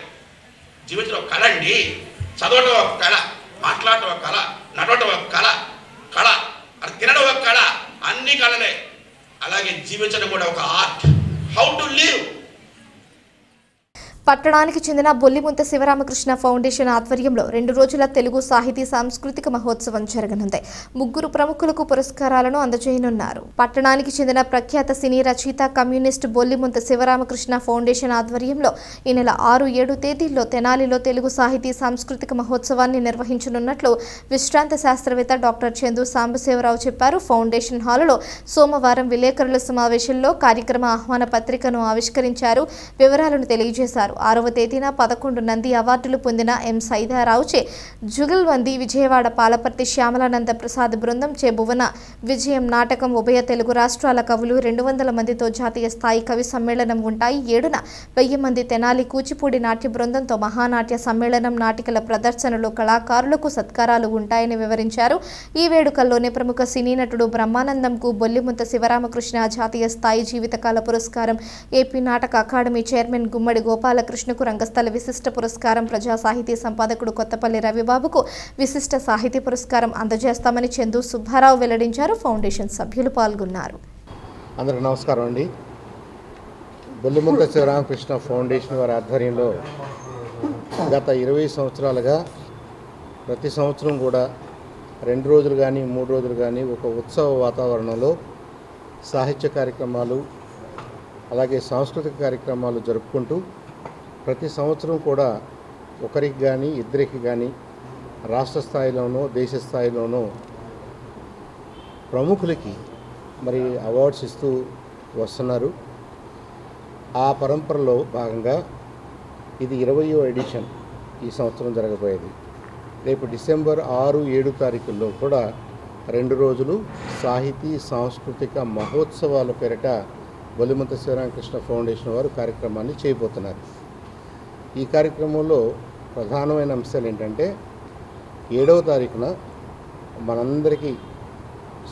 జీవితం ఒక కళ అండి. చదవటం ఒక కళ, మాట్లాడటం ఒక కళ, నడవటం ఒక కళ, అది తినడం ఒక కళ, అన్ని కళలే. అలాగే జీవించడం కూడా ఒక ఆర్ట్. How to live. పట్టణానికి చెందిన బొల్లిముంత శివరామకృష్ణ ఫౌండేషన్ ఆధ్వర్యంలో 2 రోజుల తెలుగు సాహితీ సాంస్కృతిక మహోత్సవం జరగనుంది. 3 ప్రముఖులకు పురస్కారాలను అందజేయనున్నారు. పట్టణానికి చెందిన ప్రఖ్యాత సినీ రచయిత, కమ్యూనిస్ట్ బొల్లిముంత శివరామకృష్ణ ఫౌండేషన్ ఆధ్వర్యంలో ఈ నెల 6, 7 తేదీల్లో తెనాలిలో తెలుగు సాహితీ సాంస్కృతిక మహోత్సవాన్ని నిర్వహించనున్నట్లు విశ్రాంత శాస్త్రవేత్త డాక్టర్ చందు సాంబశివరావు చెప్పారు. ఫౌండేషన్ హాలులో సోమవారం విలేకరుల సమావేశంలో కార్యక్రమ ఆహ్వాన పత్రికను ఆవిష్కరించారు. వివరాలను తెలియజేశారు. 6వ తేదీన 11 నంది అవార్డులు పొందిన ఎం సైదారావుచే జుగల్బందీ, విజయవాడ పాలపర్తి శ్యామలానంద ప్రసాద్ బృందం చే భువన విజయం నాటకం, ఉభయ తెలుగు రాష్ట్రాల కవులు 200 మందితో జాతీయ స్థాయి కవి సమ్మేళనం ఉంటాయి. 7న 1000 మంది తెనాలి కూచిపూడి నాట్య బృందంతో మహానాట్య సమ్మేళనం, నాటికల ప్రదర్శనలు, కళాకారులకు సత్కారాలు ఉంటాయని వివరించారు. ఈ వేడుకల్లోనే ప్రముఖ సినీ నటుడు బ్రహ్మానందంకు బొల్లిముంత శివరామకృష్ణ జాతీయ స్థాయి జీవితకాల పురస్కారం, ఏపీ నాటక అకాడమీ చైర్మన్ గుమ్మడి గోపాలకృష్ణ బాలకృష్ణకు రంగస్థల విశిష్ట పురస్కారం, ప్రజా సాహితీ సంపాదకుడు కొత్తపల్లి రవిబాబుకు విశిష్ట సాహితీ పురస్కారం అందజేస్తామని చందు సుబ్బారావు వెల్లడించారు. ఫౌండేషన్ సభ్యులు పాల్గొన్నారు. అందరికీ నమస్కారం అండి. బొల్లిమంత శివరామకృష్ణ ఫౌండేషన్ వారి ఆధ్వర్యంలో గత 20 సంవత్సరాలుగా ప్రతి సంవత్సరం కూడా 2 రోజులు కానీ 3 రోజులు కానీ ఒక ఉత్సవ వాతావరణంలో సాహిత్య కార్యక్రమాలు అలాగే సాంస్కృతిక కార్యక్రమాలు జరుపుకుంటూ ప్రతి సంవత్సరం కూడా ఒకరికి కానీ ఇద్దరికి కానీ రాష్ట్ర స్థాయిలోనూ దేశ స్థాయిలోనూ ప్రముఖులకి మరి అవార్డ్స్ ఇస్తూ వస్తున్నారు. ఆ పరంపరలో భాగంగా ఇది 20వ ఎడిషన్ ఈ సంవత్సరం జరగబోయేది. రేపు డిసెంబర్ 6, 7 తారీఖుల్లో కూడా 2 రోజులు సాహితీ సాంస్కృతిక మహోత్సవాల పేరిట బొల్లిమంత శివరామకృష్ణ ఫౌండేషన్ వారు కార్యక్రమాన్ని చేయబోతున్నారు. ఈ కార్యక్రమంలో ప్రధానమైన అంశాలు ఏంటంటే 7వ తారీఖున మనందరికీ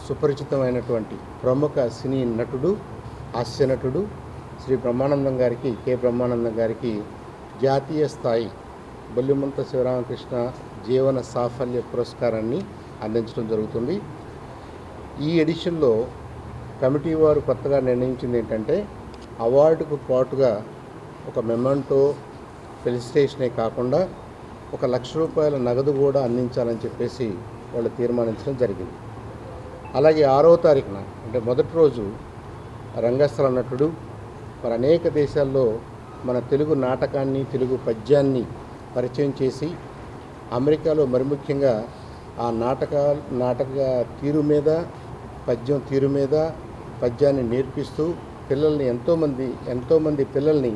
సుపరిచితమైనటువంటి ప్రముఖ సినీ నటుడు, హాస్య నటుడు శ్రీ బ్రహ్మానందం గారికి, కె బ్రహ్మానందం గారికి జాతీయ స్థాయి బొల్లిమంత శివరామకృష్ణ జీవన సాఫల్య పురస్కారాన్ని అందించడం జరుగుతుంది. ఈ ఎడిషన్లో కమిటీ వారు కొత్తగా నిర్ణయించింది ఏంటంటే అవార్డుకు పాటుగా ఒక మెమెంటో, ఫెలిసిటేషనే కాకుండా 1 లక్ష రూపాయల నగదు కూడా అందించాలని చెప్పేసి వాళ్ళు తీర్మానించడం జరిగింది. అలాగే 6వ తారీఖున అంటే మొదటి రోజు రంగస్థల నటుడు మరి అనేక దేశాల్లో మన తెలుగు నాటకాన్ని, తెలుగు పద్యాన్ని పరిచయం చేసి అమెరికాలో మరి ముఖ్యంగా ఆ నాటక తీరు మీద, పద్యం తీరు మీద పద్యాన్ని నేర్పిస్తూ పిల్లల్ని ఎంతోమంది పిల్లల్ని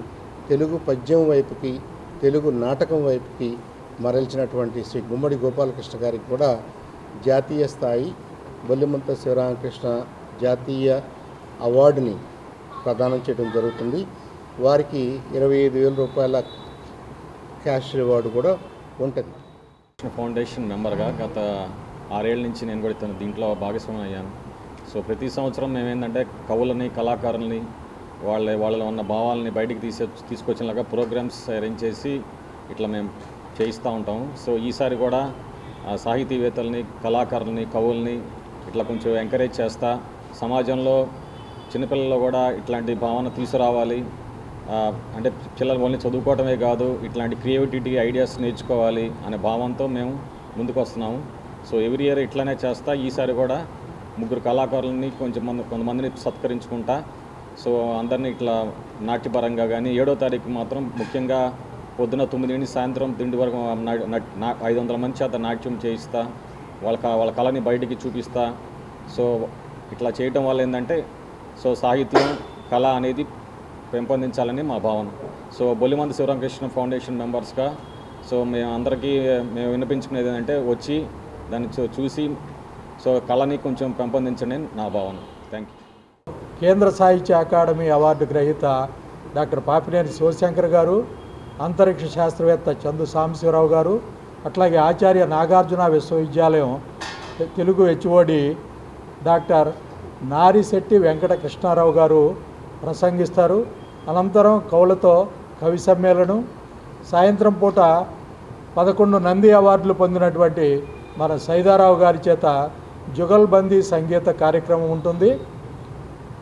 తెలుగు పద్యం వైపుకి, తెలుగు నాటకం వైపుకి మరల్చినటువంటి శ్రీ గుమ్మడి గోపాలకృష్ణ గారికి కూడా జాతీయ స్థాయి బొల్లిమంత శివరామకృష్ణ జాతీయ అవార్డుని ప్రదానం చేయడం జరుగుతుంది. వారికి 25,000 రూపాయల క్యాష్ రివార్డు కూడా ఉంటుంది. ఫౌండేషన్ మెంబర్గా గత 6 ఏళ్ళ నుంచి నేను కూడా దీంట్లో భాగస్వామి అయ్యాను. సో ప్రతి సంవత్సరం మేమేంటంటే కవులని, కళాకారులని వాళ్ళలో ఉన్న భావాలని బయటికి తీసుకొచ్చేలాగా ప్రోగ్రామ్స్ అరేంజ్ చేసి ఇట్లా మేము చేయిస్తూ ఉంటాము. సో ఈసారి కూడా సాహితీవేత్తలని, కళాకారులని, కవుల్ని ఇట్లా కొంచెం ఎంకరేజ్ చేస్తా సమాజంలో చిన్నపిల్లల్లో కూడా ఇట్లాంటి భావన తీసుకురావాలి. అంటే పిల్లలు ఓన్లీ చదువుకోవటమే కాదు, ఇట్లాంటి క్రియేటివిటీ ఐడియాస్ నేర్చుకోవాలి అనే భావంతో మేము ముందుకు వస్తున్నాము. సో ఎవ్రీ ఇయర్ ఇట్లానే చేస్తా. ఈసారి కూడా 3 కళాకారులని కొంతమందిని సత్కరించుకుంటా. సో అందరినీ ఇట్లా నాట్యపరంగా కానీ 7వ తారీఖు మాత్రం ముఖ్యంగా పొద్దున 9 నుంచి సాయంత్రం 2 వరకు 500 మంది చేత నాట్యం చేయిస్తా, వాళ్ళ కళని బయటికి చూపిస్తా. సో ఇట్లా చేయటం వల్ల ఏంటంటే సో సాహిత్యం, కళ అనేది పెంపొందించాలని మా భావన. సో బొల్లిమంత శివరామకృష్ణ ఫౌండేషన్ మెంబర్స్గా సో మేము వినిపించుకునేది ఏంటంటే వచ్చి దాన్ని చూసి సో కళని కొంచెం పెంపొందించండి నా భావన. Thank you. కేంద్ర సాహిత్య అకాడమీ అవార్డు గ్రహీత డాక్టర్ పాపినేని శివశంకర్ గారు, అంతరిక్ష శాస్త్రవేత్త చందు సాంబశివరావు గారు, అట్లాగే ఆచార్య నాగార్జున విశ్వవిద్యాలయం తెలుగు హెచ్ఓడి డాక్టర్ నారిశెట్టి వెంకట కృష్ణారావు గారు ప్రసంగిస్తారు. అనంతరం కవులతో కవి సమ్మేళనం, సాయంత్రం పూట 11 నంది అవార్డులు పొందినటువంటి మన సైదారావు గారి చేత జుగల్బందీ సంగీత కార్యక్రమం ఉంటుంది.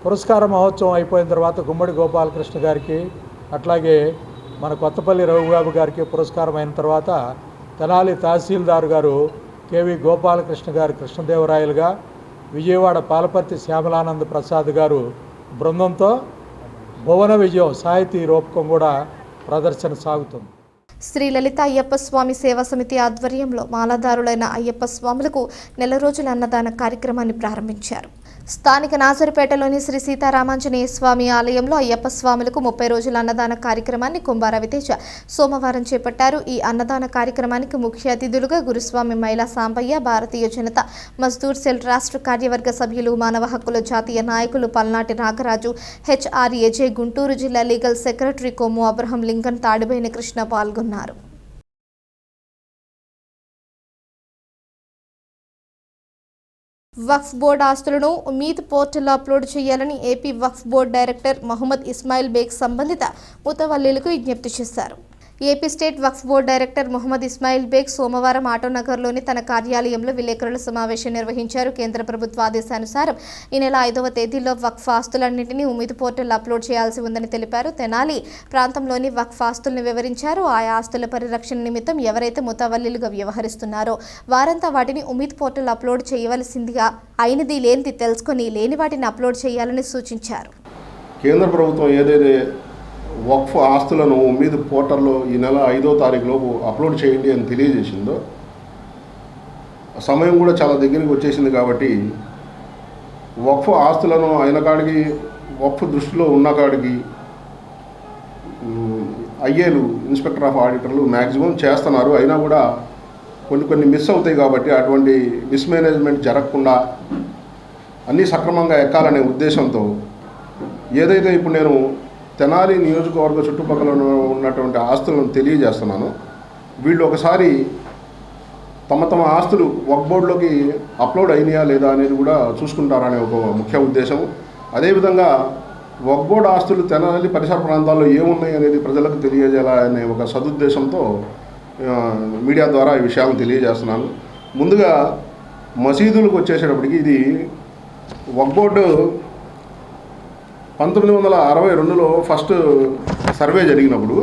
పురస్కార మహోత్సవం అయిపోయిన తర్వాత గుమ్మడి గోపాలకృష్ణ గారికి, అట్లాగే మన కొత్తపల్లి రవిబాబు గారికి పురస్కారం అయిన తర్వాత తెనాలి తహసీల్దార్ గారు కేవి గోపాలకృష్ణ గారు కృష్ణదేవరాయలుగా, విజయవాడ పాలపర్తి శ్యామలానంద ప్రసాద్ గారు బృందంతో భువన విజయం సాహితీ రూపకం కూడా ప్రదర్శన సాగుతుంది. శ్రీ లలిత అయ్యప్ప స్వామి సేవా సమితి ఆధ్వర్యంలో మాలాదారులైన అయ్యప్ప స్వాములకు 4 రోజుల అన్నదాన కార్యక్రమాన్ని ప్రారంభించారు. స్థానిక నాజరుపేటలోని శ్రీ సీతారామాంజనేయ స్వామి ఆలయంలో అయ్యప్ప స్వాములకు 30 రోజుల అన్నదాన కార్యక్రమాన్ని కుంభ రవితేజ సోమవారం చేపట్టారు. ఈ అన్నదాన కార్యక్రమానికి ముఖ్య అతిథులుగా గురుస్వామి మైలా సాంబయ్య, భారతీయ జనతా మజ్దూర్ సెల్ రాష్ట్ర కార్యవర్గ సభ్యులు, మానవ హక్కుల జాతీయ నాయకులు పల్నాటి నాగరాజు, హెచ్ఆర్ఏజే గుంటూరు జిల్లా లీగల్ సెక్రటరీ కొమ్ము అబ్రహం లింకన్, తాడిబైన కృష్ణ పాల్గొన్నారు. వక్ఫ్ బోర్డు ఆస్తులను ఉమీద్ పోర్టల్లో అప్లోడ్ చేయాలని ఏపీ వక్ఫ్ బోర్డు డైరెక్టర్ మొహమ్మద్ ఇస్మాయిల్ బేగ్ సంబంధిత ముతవల్లీలకు విజ్ఞప్తి చేశారు. ఏపీ స్టేట్ వక్ఫ్ బోర్డు డైరెక్టర్ మొహమ్మద్ ఇస్మాయిల్ బేగ్ సోమవారం ఆటోనగర్లోని తన కార్యాలయంలో విలేకరుల సమావేశం నిర్వహించారు. కేంద్ర ప్రభుత్వ ఆదేశానుసారం ఈ నెల 5వ తేదీలో వక్ఫ్ ఆస్తులన్నింటినీ ఉమీద్ పోర్టల్ అప్లోడ్ చేయాల్సి ఉందని తెలిపారు. తెనాలి ప్రాంతంలోని వక్ఫ్ ఆస్తులను వివరించారు. ఆయా ఆస్తుల పరిరక్షణ నిమిత్తం ఎవరైతే ముతవల్లీలుగా వ్యవహరిస్తున్నారో వారంతా వాటిని ఉమీద్ పోర్టల్ అప్లోడ్ చేయవలసిందిగా, అయినది లేనిది తెలుసుకొని లేని వాటిని అప్లోడ్ చేయాలని సూచించారు. కేంద్ర ప్రభుత్వం ఏదైతే వక్ఫ్ ఆస్తులను ఉమీద్ పోర్టల్లో ఈ నెల 5వ తారీఖులోపు అప్లోడ్ చేయండి అని తెలియజేసిందో, సమయం కూడా చాలా దగ్గరికి వచ్చేసింది. కాబట్టి వక్ఫ్ ఆస్తులను అయిన కాడికి, వక్ఫ్ దృష్టిలో ఉన్న కాడికి ఐఏలు, ఇన్స్పెక్టర్ ఆఫ్ ఆడిటర్లు మ్యాక్సిమం చేస్తున్నారు. అయినా కూడా కొన్ని మిస్ అవుతాయి. కాబట్టి అటువంటి మిస్మేనేజ్మెంట్ జరగకుండా అన్నీ సక్రమంగా ఎక్కాలనే ఉద్దేశంతో ఏదైతే ఇప్పుడు నేను తెనాలి నియోజకవర్గ చుట్టుపక్కల ఉన్నటువంటి ఆస్తులను తెలియజేస్తున్నాను. వీళ్ళు ఒకసారి తమ ఆస్తులు వక్ఫ్ బోర్డులోకి అప్లోడ్ అయినాయా లేదా అనేది కూడా చూసుకుంటారనే ఒక ముఖ్య ఉద్దేశం. అదేవిధంగా వక్ఫ్ బోర్డు ఆస్తులు తెనాలి పరిసర ప్రాంతాల్లో ఏమున్నాయి అనేది ప్రజలకు తెలియజేయాలనే ఒక సదుద్దేశంతో మీడియా ద్వారా ఈ విషయాలను తెలియజేస్తున్నాను. ముందుగా మసీదులకు వచ్చేసేటప్పటికి ఇది వక్ఫ్ బోర్డు 1962లో ఫస్ట్ సర్వే జరిగినప్పుడు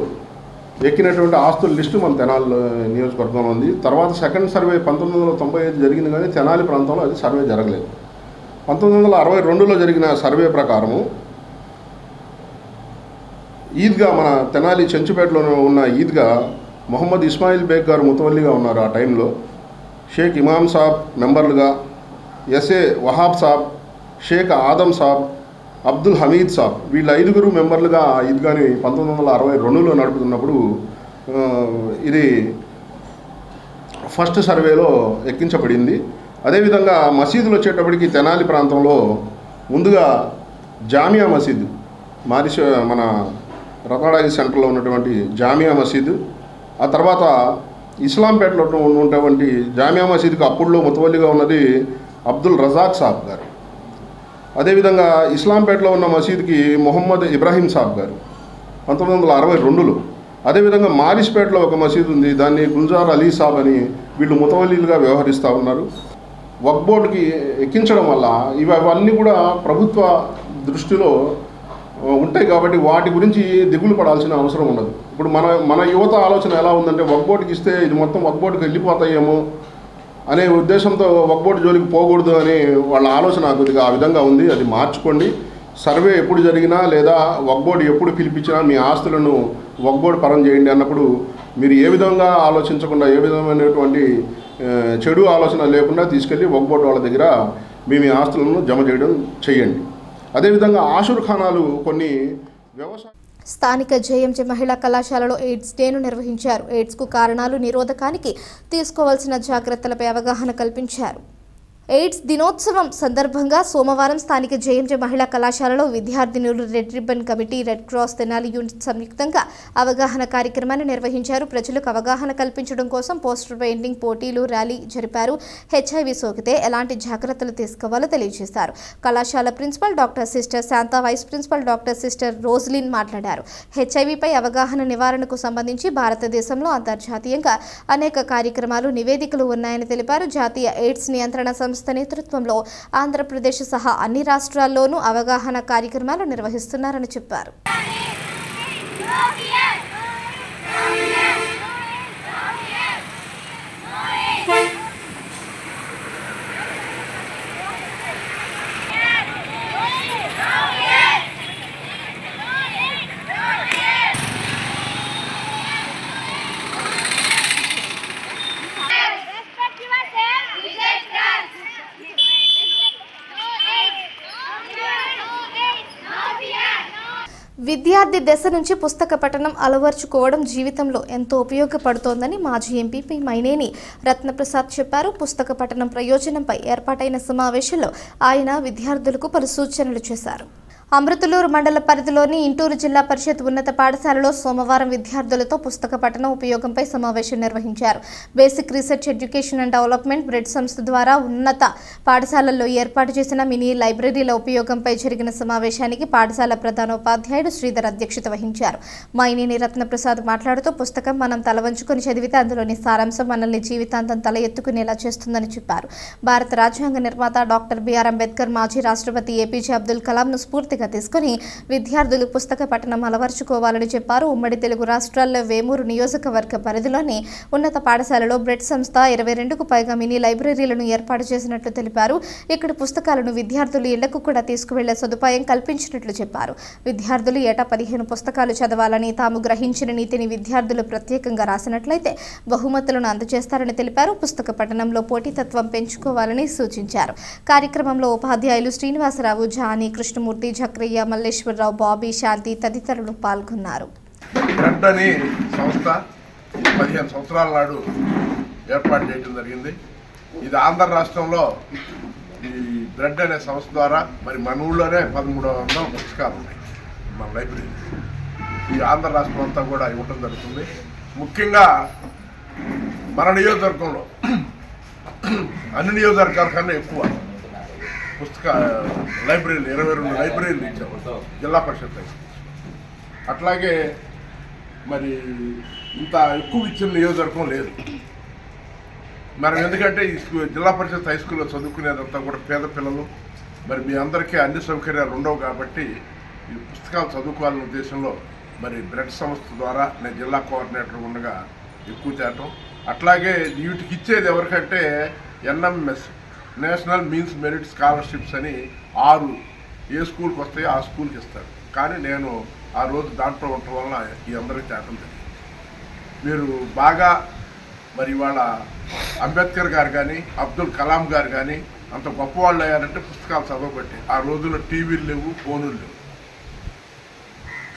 ఎక్కినటువంటి ఆస్తుల లిస్టు మన తెనాలి నియోజకవర్గంలో ఉంది. తర్వాత సెకండ్ సర్వే 1995 జరిగింది, కానీ తెనాలి ప్రాంతంలో అది సర్వే జరగలేదు. 1962లో జరిగిన సర్వే ప్రకారము ఈద్గా, మన తెనాలి చెంచుపేటలో ఉన్న ఈద్గా మొహమ్మద్ ఇస్మాయిల్ బేగ్ గారు ముతవల్లిగా ఉన్నారు. ఆ టైంలో షేక్ ఇమామ్ సాబ్ మెంబర్లుగా, ఎస్ఏ వహాబ్ సాబ్, షేక్ ఆదం సాబ్, అబ్దుల్ హమీద్ సాబ్, వీళ్ళ 5గురు మెంబర్లుగా ఈద్గాని 1962లో నడుపుతున్నప్పుడు ఇది ఫస్ట్ సర్వేలో ఎక్కించబడింది. అదేవిధంగా మసీదులు వచ్చేటప్పటికి తెనాలి ప్రాంతంలో ముందుగా జామియా మసీదు, మన రతాడాగి సెంటర్లో ఉన్నటువంటి జామియా మసీదు, ఆ తర్వాత ఇస్లాంపేటలో ఉన్నటువంటి జామియా మసీదుకి అప్పుడులో ముతవల్లిగా ఉన్నది అబ్దుల్ రజాక్ సాబ్ గారు. అదేవిధంగా ఇస్లాంపేటలో ఉన్న మసీదుకి మొహమ్మద్ ఇబ్రాహీం సాబ్ గారు 1962లో. అదేవిధంగా మారిస్పేటలో ఒక మసీదు ఉంది, దాన్ని గుల్జార్ అలీ సాబ్ అని వీళ్ళు ముతవల్లీలుగా వ్యవహరిస్తూ ఉన్నారు. వక్ఫ్ బోర్డుకి ఎక్కించడం వల్ల ఇవన్నీ కూడా ప్రభుత్వ దృష్టిలో ఉంటాయి. కాబట్టి వాటి గురించి దిగులు పడాల్సిన అవసరం ఉండదు. ఇప్పుడు మన యువత ఆలోచన ఎలా ఉందంటే, వక్ఫ్ బోర్డుకి ఇస్తే ఇది మొత్తం వక్ఫ్ బోర్డుకి వెళ్ళిపోతాయేమో అనే ఉద్దేశంతో వక్ఫ్ బోర్డు జోలికి పోకూడదు అని వాళ్ళ ఆలోచన కొద్దిగా ఆ విధంగా ఉంది. అది మార్చుకోండి. సర్వే ఎప్పుడు జరిగినా లేదా వక్ఫ్ బోర్డు ఎప్పుడు పిలిపించినా మీ ఆస్తులను వక్ఫ్ బోర్డు పరం చేయండి అన్నప్పుడు మీరు ఏ విధంగా ఆలోచించకుండా, ఏ విధమైనటువంటి చెడు ఆలోచన లేకుండా తీసుకెళ్ళి వక్ఫ్ బోర్డు వాళ్ళ దగ్గర మీ ఆస్తులను జమ చేయడం చేయండి. అదేవిధంగా ఆషుర్ఖానాలు కొన్ని వ్యవసాయ స్థానిక జేఎంజే మహిళా కళాశాలలో ఎయిడ్స్ డేను నిర్వహించారు. ఎయిడ్స్కు కారణాలు, నిరోధకానికి తీసుకోవాల్సిన జాగ్రత్తలపై అవగాహన కల్పించారు. ఎయిడ్స్ దినోత్సవం సందర్భంగా సోమవారం స్థానిక జేఎంజే మహిళా కళాశాలలో విద్యార్థినులు red ribbon committee, red cross Tenali unit సంయుక్తంగా అవగాహన కార్యక్రమాన్ని నిర్వహించారు. ప్రజలకు అవగాహన కల్పించడం కోసం పోస్టర్ పెయింటింగ్ పోటీలు, ర్యాలీ జరిపారు. హెచ్ఐవి సోకితే ఎలాంటి జాగ్రత్తలు తీసుకోవాలో తెలియజేశారు. కళాశాల principal doctor sister Shanta, vice principal doctor sister Roslin మాట్లాడారు. హెచ్ఐవిపై అవగాహన నివారణకు సంబంధించి భారతదేశంలో అంతర్జాతీయంగా అనేక కార్యక్రమాలు, నివేదికలు ఉన్నాయని తెలిపారు. జాతీయ ఎయిడ్స్ నియంత్రణ సంస్థ నేతృత్వంలో ఆంధ్రప్రదేశ్ సహా అన్ని రాష్ట్రాల్లోనూ అవగాహన కార్యక్రమాలు నిర్వహిస్తున్నారని చెప్పారు. విద్యార్థి దశ నుంచి పుస్తక పఠనం అలవర్చుకోవడం జీవితంలో ఎంతో ఉపయోగపడుతోందని మాజీ ఎంపీ మైనేని రత్నప్రసాద్ చెప్పారు. పుస్తక పఠనం ప్రయోజనంపై ఏర్పాటైన సమావేశంలో ఆయన విద్యార్థులకు పలు సూచనలు చేశారు. అమృతలూరు మండల పరిధిలోని ఇంటూరు జిల్లా పరిషత్ ఉన్నత పాఠశాలలో సోమవారం విద్యార్థులతో పుస్తక పఠనం ఉపయోగంపై సమావేశం నిర్వహించారు. Basic research education and development bread సంస్థ ద్వారా ఉన్నత పాఠశాలల్లో ఏర్పాటు చేసిన మినీ లైబ్రరీల ఉపయోగంపై జరిగిన సమావేశానికి పాఠశాల ప్రధానోపాధ్యాయుడు శ్రీధర్ అధ్యక్షత వహించారు. మైనేని రత్నప్రసాద్ మాట్లాడుతూ పుస్తకం మనం తల వంచుకొని చదివితే అందులోని సారాంశం మనల్ని జీవితాంతం తల ఎత్తుకునేలా చేస్తుందని చెప్పారు. భారత రాజ్యాంగ నిర్మాత డాక్టర్ బిఆర్ అంబేద్కర్, మాజీ రాష్ట్రపతి ఏపీజే అబ్దుల్ కలాంను స్ఫూర్తిగా తీసుకుని విద్యార్థులు పుస్తక పఠనం అలవర్చుకోవాలని చెప్పారు. ఉమ్మడి తెలుగు రాష్ట్రాల్లో వేమూరు నియోజకవర్గ పరిధిలోని ఉన్నత పాఠశాలలో బ్రెడ్ సంస్థ 22కు పైగా మినీ లైబ్రరీలను ఏర్పాటు చేసినట్లు తెలిపారు. ఇక్కడ పుస్తకాలను విద్యార్థులు ఇళ్లకు కూడా తీసుకువెళ్లే సదుపాయం కల్పించినట్లు చెప్పారు. విద్యార్థులు ఏటా 15 పుస్తకాలు చదవాలని, తాము గ్రహించిన నీతిని విద్యార్థులు ప్రత్యేకంగా రాసినట్లయితే బహుమతులను అందజేస్తారని తెలిపారు. పుస్తక పఠనంలో పోటీతత్వం పెంచుకోవాలని సూచించారు. కార్యక్రమంలో ఉపాధ్యాయులు శ్రీనివాసరావు, జానీ, కృష్ణమూర్తి, జక్రయ్య, మల్లేశ్వరరావు, బాబీ, శాంతి తదితరులు పాల్గొన్నారు. బ్రెడ్ అనే సంస్థ 15 సంవత్సరాల నాడు ఏర్పాటు చేయడం జరిగింది. ఇది ఆంధ్ర రాష్ట్రంలో ఈ బ్రెడ్ అనే సంస్థ ద్వారా మరి మన ఊళ్ళోనే 1300 పుస్తకాలు ఉన్నాయి మన లైబ్రరీ. ఈ ఆంధ్ర రాష్ట్రం అంతా కూడా ఇవ్వటం జరుగుతుంది. ముఖ్యంగా మన నియోజకవర్గంలో అన్ని నియోజకవర్గాల కన్నా ఎక్కువ లైబ్రరీలు 22 లైబ్రరీలు ఇచ్చాము జిల్లా పరిషత్. అట్లాగే మరి ఇంత ఎక్కువ ఇచ్చిన నియోజకవర్గం లేదు. మనం ఎందుకంటే ఈ జిల్లా పరిషత్ హై స్కూల్లో చదువుకునేదంతా కూడా పేద పిల్లలు, మరి మీ అందరికీ అన్ని సౌకర్యాలు ఉండవు కాబట్టి ఈ పుస్తకాలు చదువుకోవాలనే ఉద్దేశంలో మరి బ్రెడ్ సంస్థ ద్వారా నేను జిల్లా కోఆర్డినేటర్ ఉండగా ఎక్కువ చేయటం. అట్లాగే వీటికి ఇచ్చేది ఎవరికంటే NMS national means merit scholarships అని 6 ఏ స్కూల్కి వస్తాయో ఆ స్కూల్కి ఇస్తారు. కానీ నేను ఆ రోజు దాంట్లో ఉండటం వల్ల ఈ అందరికీ చేయటం జరిగింది. మీరు బాగా మరి ఇవాళ అంబేద్కర్ గారు కానీ అబ్దుల్ కలాం గారు కానీ అంత గొప్పవాళ్ళు అయ్యారంటే పుస్తకాలు చదవబట్టి. ఆ రోజుల్లో టీవీలు లేవు, ఫోన్లు లేవు.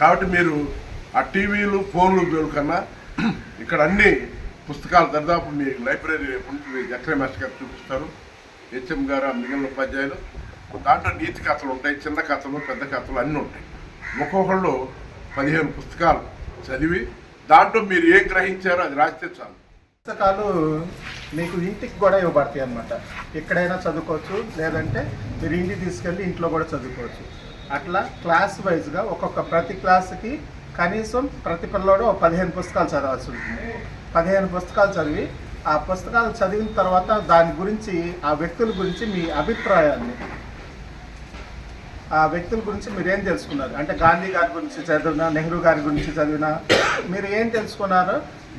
కాబట్టి మీరు ఆ టీవీలు, ఫోన్లు కన్నా ఇక్కడ అన్ని పుస్తకాలు దాదాపు మీ లైబ్రరీ జక్రే మాస్టర్ గారు చూపిస్తారు, హెచ్ఎం గారు, మిగిలిన ఉపాధ్యాయులు. దాంట్లో నీతి కథలు ఉంటాయి, చిన్న కథలు, పెద్ద కథలు అన్నీ ఉంటాయి. ఒక్కొక్కళ్ళు 15 పుస్తకాలు చదివి దాంట్లో మీరు ఏం గ్రహించారో అది రాస్తే చాలు. పుస్తకాలు మీకు ఇంటికి కూడా ఇవ్వబడతాయి అన్నమాట. ఎక్కడైనా చదువుకోవచ్చు, లేదంటే మీరు ఇంటికి తీసుకెళ్ళి ఇంట్లో కూడా చదువుకోవచ్చు. అట్లా క్లాస్ వైజ్గా ప్రతి క్లాసుకి కనీసం ప్రతి పిల్లోడు 15 పుస్తకాలు చదవాల్సి ఉంటుంది. 15 పుస్తకాలు చదివి ఆ పుస్తకాలు చదివిన తర్వాత దాని గురించి, ఆ వ్యక్తుల గురించి మీ అభిప్రాయాన్ని, ఆ వ్యక్తుల గురించి మీరు ఏం తెలుసుకున్నారు, అంటే గాంధీ గారి గురించి చదివినా, నెహ్రూ గారి గురించి చదివినా మీరు ఏం తెలుసుకున్నారో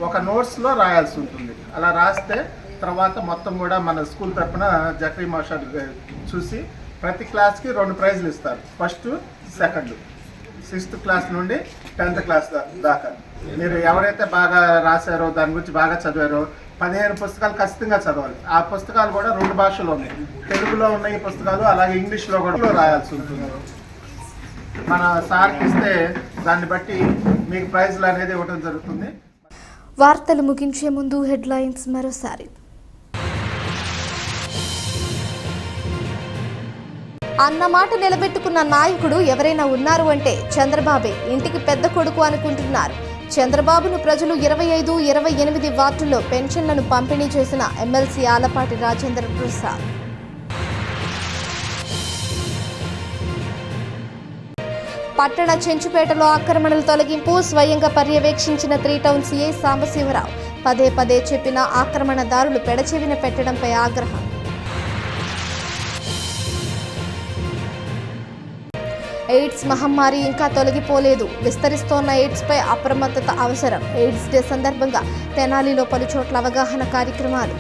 ఒక నోట్స్లో రాయాల్సి ఉంటుంది. అలా రాస్తే తర్వాత మొత్తం కూడా మన స్కూల్ తరఫున జక్రీ మాస్టర్ చూసి ప్రతి క్లాస్కి 2 ప్రైజులు ఇస్తారు. ఫస్ట్, సెకండ్, 6th క్లాస్ నుండి 10th క్లాస్ దాకా. మీరు ఎవరైతే బాగా రాశారో, దాని గురించి బాగా చదివారో 15 పుస్తకాలు ఖచ్చితంగా చదవాలి. ఆ పుస్తకాలు కూడా 2 భాషల్లో ఉన్నాయి. తెలుగులో ఉన్న ఈ పుస్తకాలు, అలాగే ఇంగ్లీష్లో కూడా రాయాల్సి ఉంటుంది. మన సార్కి ఇస్తే దాన్ని బట్టి మీకు ప్రైజ్లు అనేది ఇవ్వడం జరుగుతుంది. వార్తలు ముగించే ముందు హెడ్లైన్స్ మరోసారి. అన్నమాట నిలబెట్టుకున్న నాయకుడు ఎవరైనా ఉన్నారు అంటే చంద్రబాబే. ఇంటికి పెద్ద కొడుకు అనుకుంటున్నారు. చంద్రబాబును ప్రజలు 25, 28 వార్డుల్లో పెన్షన్లను పంపిణీ చేసిన ఎమ్మెల్సీ ఆలపాటి రాజేంద్ర ప్రసాద్. పట్టణ చెంచుపేటలో ఆక్రమణల తొలగింపు స్వయంగా పర్యవేక్షించిన 3 టౌన్ సీఐ సాంబశివరావు. పదే పదే చెప్పిన ఆక్రమణదారులు పెడచెవిన పెట్టడంపై ఆగ్రహం. ఎయిడ్స్ మహమ్మారి ఇంకా తొలగిపోలేదు. విస్తరిస్తోన్న ఎయిడ్స్పై అప్రమత్తత అవసరం. ఎయిడ్స్ డే సందర్భంగా తెనాలిలో పలుచోట్ల అవగాహన కార్యక్రమాలు.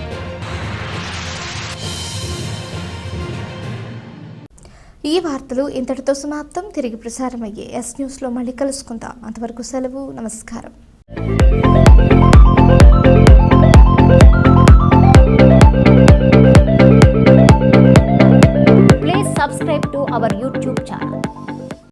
ఈ వార్తలు ఇంతటితో సమాప్తం. తిరిగి ప్రసారమయ్యే ఎస్ న్యూస్లో మళ్ళీ కలుసుకుందాం. అంతవరకు సెలవు. నమస్కారం.